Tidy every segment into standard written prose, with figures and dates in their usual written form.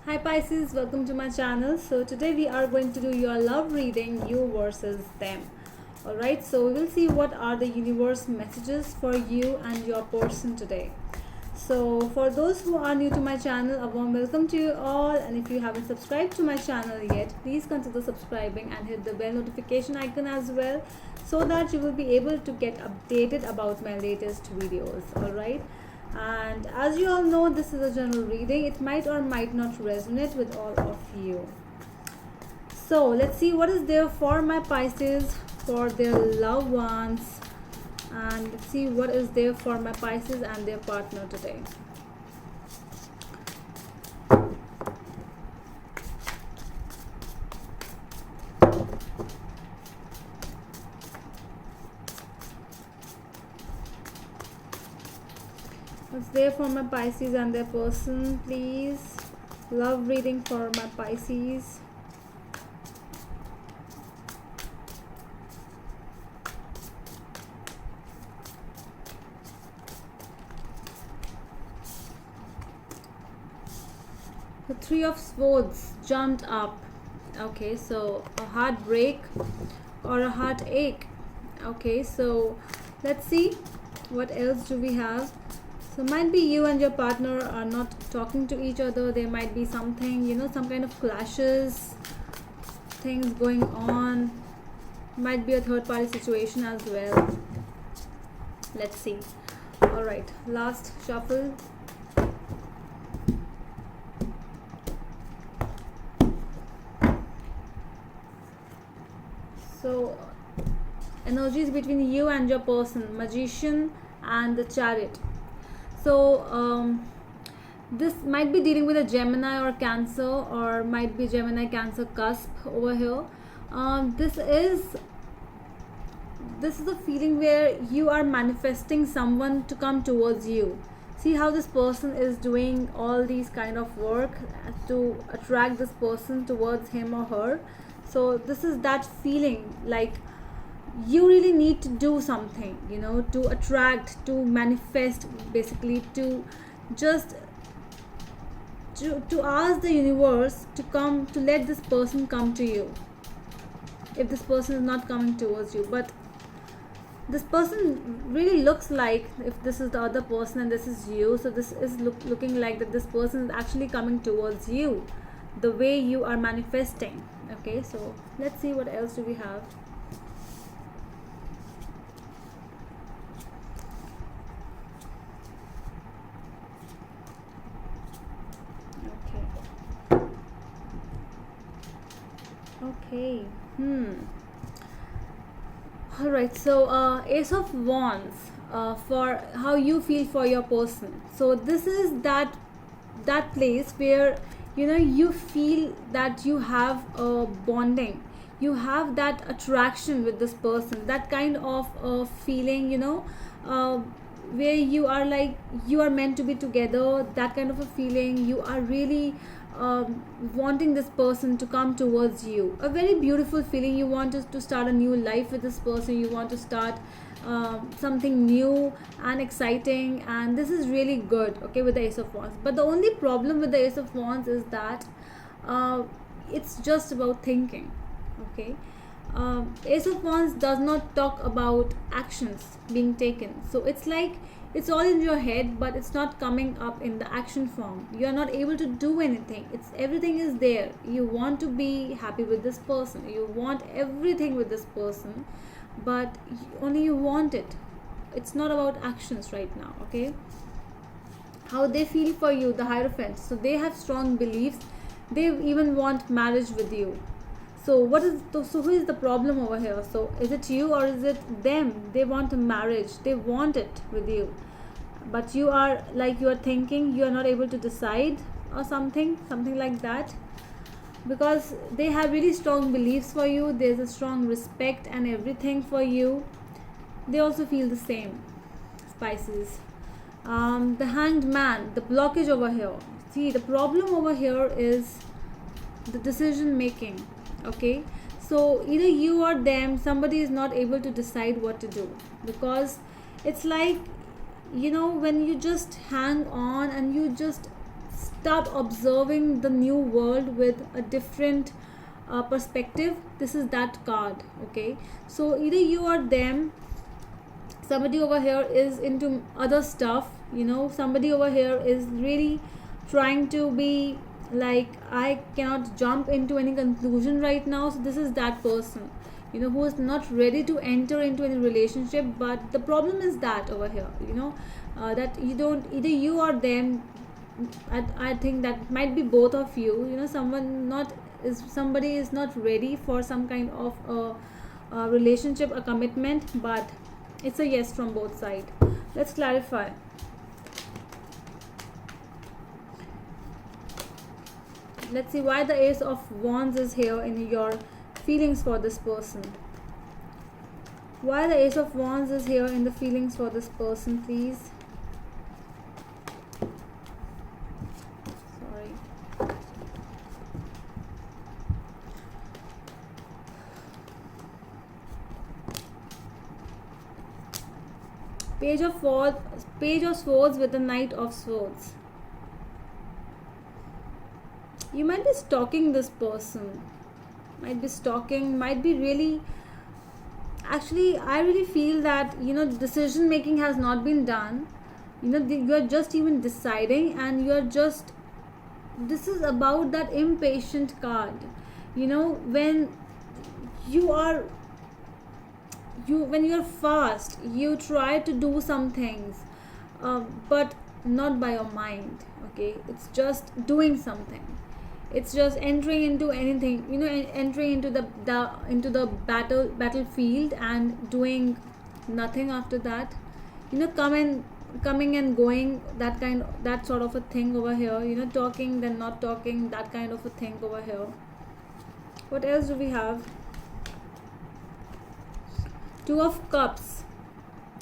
Hi Pisces, welcome to my channel. So today we are going to do your love reading, you versus them. Alright, so we will see what are the universe messages for you and your person today. So for those who are new to my channel, a warm welcome to you all, and if you haven't subscribed to my channel yet, please consider subscribing and hit the bell notification icon as well, so that you will be able to get updated about my latest videos. Alright, and as you all know, this is a general reading. It might or might not resonate with all of you. So let's see what is there for my Pisces, for their loved ones, and let's see what is there for my Pisces and their partner today. What's there for my Pisces and their person, please? Love reading for my Pisces. The Three of Swords jumped up. Okay, so a heartbreak or a heartache. Okay, so let's see what else do we have. So might be you and your partner are not talking to each other. There might be something, some kind of clashes, things going on. Might be a third party situation as well. Let's see. All right, last shuffle. So energies between you and your person, Magician and the Chariot. So this might be dealing with a Gemini or Cancer, or might be Gemini Cancer cusp over here. This is a feeling where you are manifesting someone to come towards you. See how this person is doing all these kind of work to attract this person towards him or her. So this is that feeling, like you really need to do something, to attract, to manifest, basically to just to ask the universe to come, to let this person come to you if this person is not coming towards you. But this person really looks like, if this is the other person and this is you, so this is looking like that this person is actually coming towards you the way you are manifesting. Okay, so let's see what else do we have. Okay. All right. So, Ace of Wands. For how you feel for your person. So this is that place where you feel that you have a bonding, you have that attraction with this person, that kind of feeling, where you are like you are meant to be together, that kind of a feeling. You are really wanting this person to come towards you, a very beautiful feeling. You want to start a new life with this person, you want to start something new and exciting, and this is really good, okay, with the Ace of Wands. But the only problem with the Ace of Wands is that it's just about thinking, okay. Ace of Wands does not talk about actions being taken, so it's like it's all in your head, but it's not coming up in the action form. You are not able to do anything. It's everything is there. You want to be happy with this person, you want everything with this person, but only you want it. It's not about actions right now, okay. How they feel for you, the Hierophant, so they have strong beliefs, they even want marriage with you. So who is the problem over here? So is it you or is it them? They want a marriage, they want it with you, but you are thinking, you are not able to decide, or something like that, because they have really strong beliefs for you. There's a strong respect and everything for you. They also feel the same, Pisces. The Hanged Man, the blockage over here. See, the problem over here is the decision making, okay. So either you or them, somebody is not able to decide what to do, because it's like when you just hang on and you just start observing the new world with a different perspective. This is that card. Okay, so either you or them, somebody over here is into other stuff, somebody over here is really trying to be like, I cannot jump into any conclusion right now. So this is that person, who is not ready to enter into any relationship. But the problem is that over here, that you don't, either you or them, I think that might be both of you, somebody is not ready for some kind of a relationship, a commitment, but it's a yes from both sides. Let's clarify. Let's see why the Ace of Wands is here in your feelings for this person. Why the Ace of Wands is here in the feelings for this person, please. Sorry. Page of Swords with the Knight of Swords. You might be stalking this person. Might be really. Actually, I really feel that, decision making has not been done. You are just even deciding, and you are just. This is about that impatient card. When you're fast, you try to do some things, but not by your mind. Okay, it's just doing something. It's just entering into anything, entering into the battlefield and doing nothing after that. Coming and going, that sort of a thing over here. Talking then not talking, that kind of a thing over here. What else do we have? Two of Cups.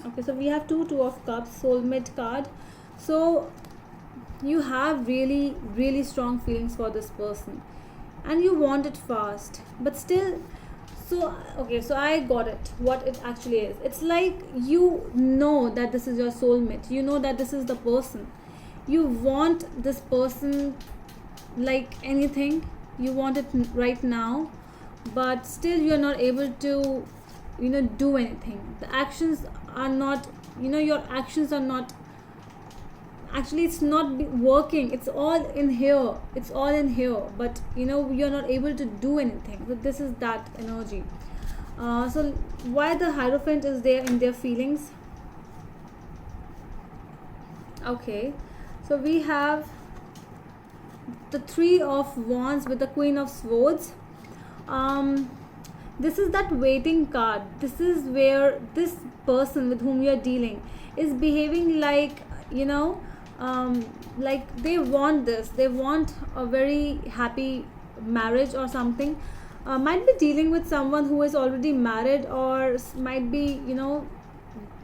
Okay, so we have Two of Cups, soulmate card. So you have really, really strong feelings for this person, and you want it fast, but still. So I got it, what it actually is. It's like, that this is your soulmate, that this is the person. You want this person like anything, you want it right now, but still you're not able to do anything. The actions are not, your actions are not, actually it's not working. It's all in here, but you're not able to do anything. So this is that energy. So why the Hierophant is there in their feelings? Okay, so we have the Three of Wands with the Queen of Swords. This is that waiting card. This is where this person with whom you're dealing is behaving like, like they want this. They want a very happy marriage or something. Might be dealing with someone who is already married, or might be,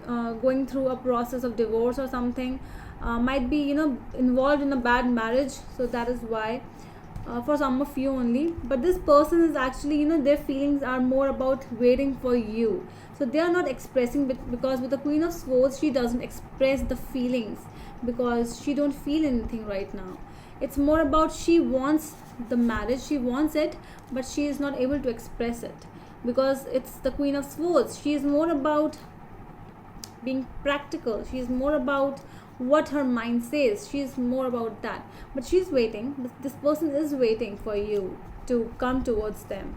going through a process of divorce or something. Might be, involved in a bad marriage. So that is why. For some of you only, but this person is actually, their feelings are more about waiting for you. So they are not expressing, because with the Queen of Swords, she doesn't express the feelings because she don't feel anything right now. It's more about, she wants the marriage, she wants it, but she is not able to express it because it's the Queen of Swords. She is more about being practical. She is more about what her mind says. She's more about that, but she's waiting. This person is waiting for you to come towards them.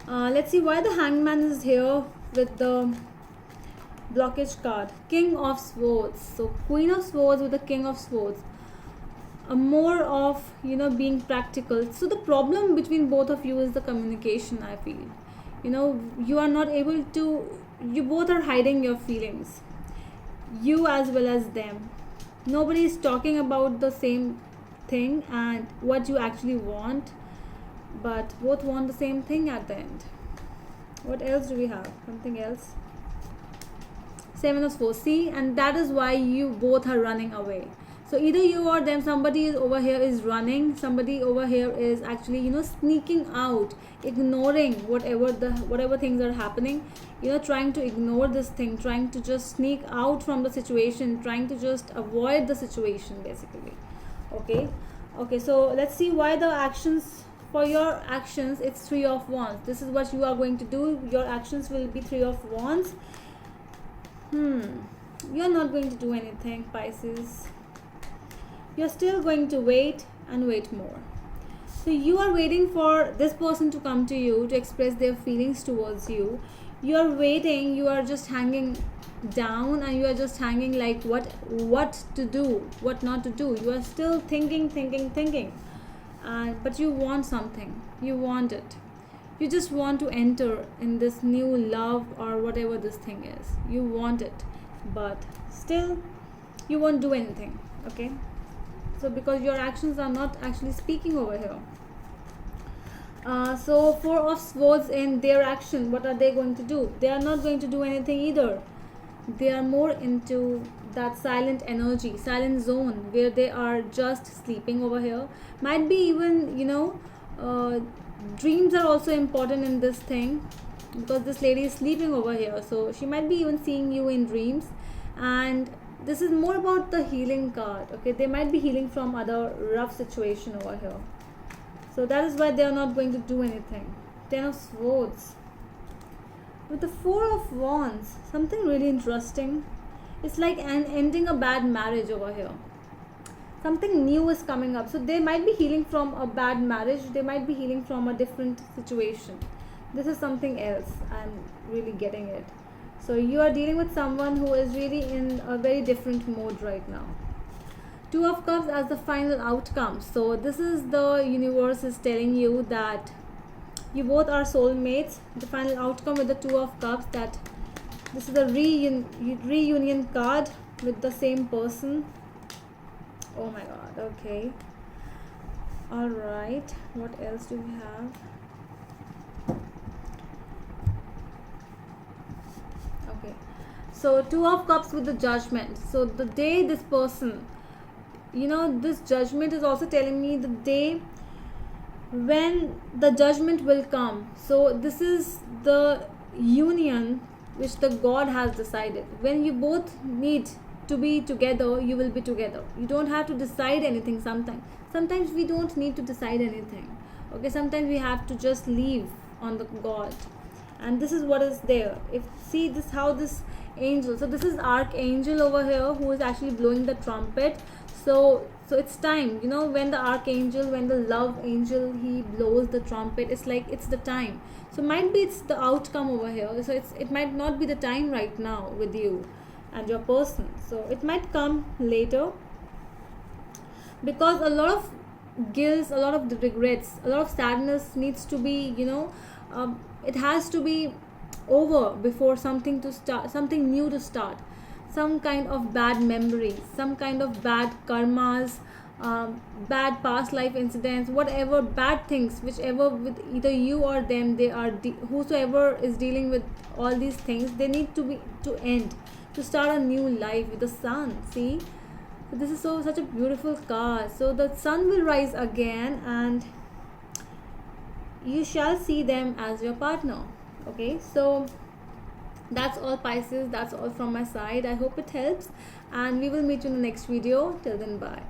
Let's see why the Hangman is here with the blockage card. King of Swords. So Queen of Swords with the King of Swords. More of being practical. So the problem between both of you is the communication. I feel you are not able to. You both are hiding your feelings, you as well as them. Nobody is talking about the same thing and what you actually want, but both want the same thing at the end. What else do we have? Something else. Seven of Swords. See, and that is why you both are running away. So either you or them, somebody is over here is running, somebody over here is actually sneaking out, ignoring whatever things are happening, trying to ignore this thing, trying to just sneak out from the situation, trying to just avoid the situation basically. Okay. Okay, so let's see why the actions, for your actions it's Three of Wands. This is what you are going to do. Your actions will be Three of Wands. You're not going to do anything, Pisces. You're still going to wait and wait more. So you are waiting for this person to come to you to express their feelings towards you. You are waiting, you are just hanging down, and you are just hanging like what to do, what not to do. You are still thinking, and but you want something, you want it, you just want to enter in this new love or whatever this thing is. You want it, but still you won't do anything. Okay, so because your actions are not actually speaking over here. So Four of Swords, in their action, what are they going to do? They are not going to do anything either. They are more into that silent energy, silent zone, where they are just sleeping over here. Might be even, dreams are also important in this thing, because this lady is sleeping over here, so she might be even seeing you in dreams. And this is more about the healing card. Okay, they might be healing from other rough situation over here. So that is why they are not going to do anything. Ten of Swords. With the Four of Wands, something really interesting. It's like ending a bad marriage over here. Something new is coming up. So they might be healing from a bad marriage. They might be healing from a different situation. This is something else. I'm really getting it. So you are dealing with someone who is really in a very different mode right now. Two of Cups as the final outcome. So this is the universe is telling you that you both are soulmates. The final outcome with the Two of Cups, that this is a reunion card with the same person. Oh my god. Okay, all right, what else do we have? Okay, so Two of Cups with the Judgment. So the day this person, this Judgment is also telling me the day when the judgment will come. So this is the union which the God has decided. When you both need to be together, you will be together. You don't have to decide anything. Sometimes we don't need to decide anything. Okay, sometimes we have to just leave on the God. And this is what is there. If see this, how this angel, so this is Archangel over here who is actually blowing the trumpet. So it's time, when the Archangel, when the love angel, he blows the trumpet, it's like it's the time. So might be it's the outcome over here. So it might not be the time right now with you and your person. So it might come later, because a lot of guilt, a lot of the regrets, a lot of sadness needs to be, it has to be over before something new to start. Some kind of bad memories, some kind of bad karmas, bad past life incidents, whatever bad things, whichever with either you or them, they are whosoever is dealing with all these things, they need to end, to start a new life with the sun. See, so this is such a beautiful card. So the sun will rise again, and you shall see them as your partner. Okay, so that's all, Pisces. That's all from my side. I hope it helps, and we will meet you in the next video. Till then, bye.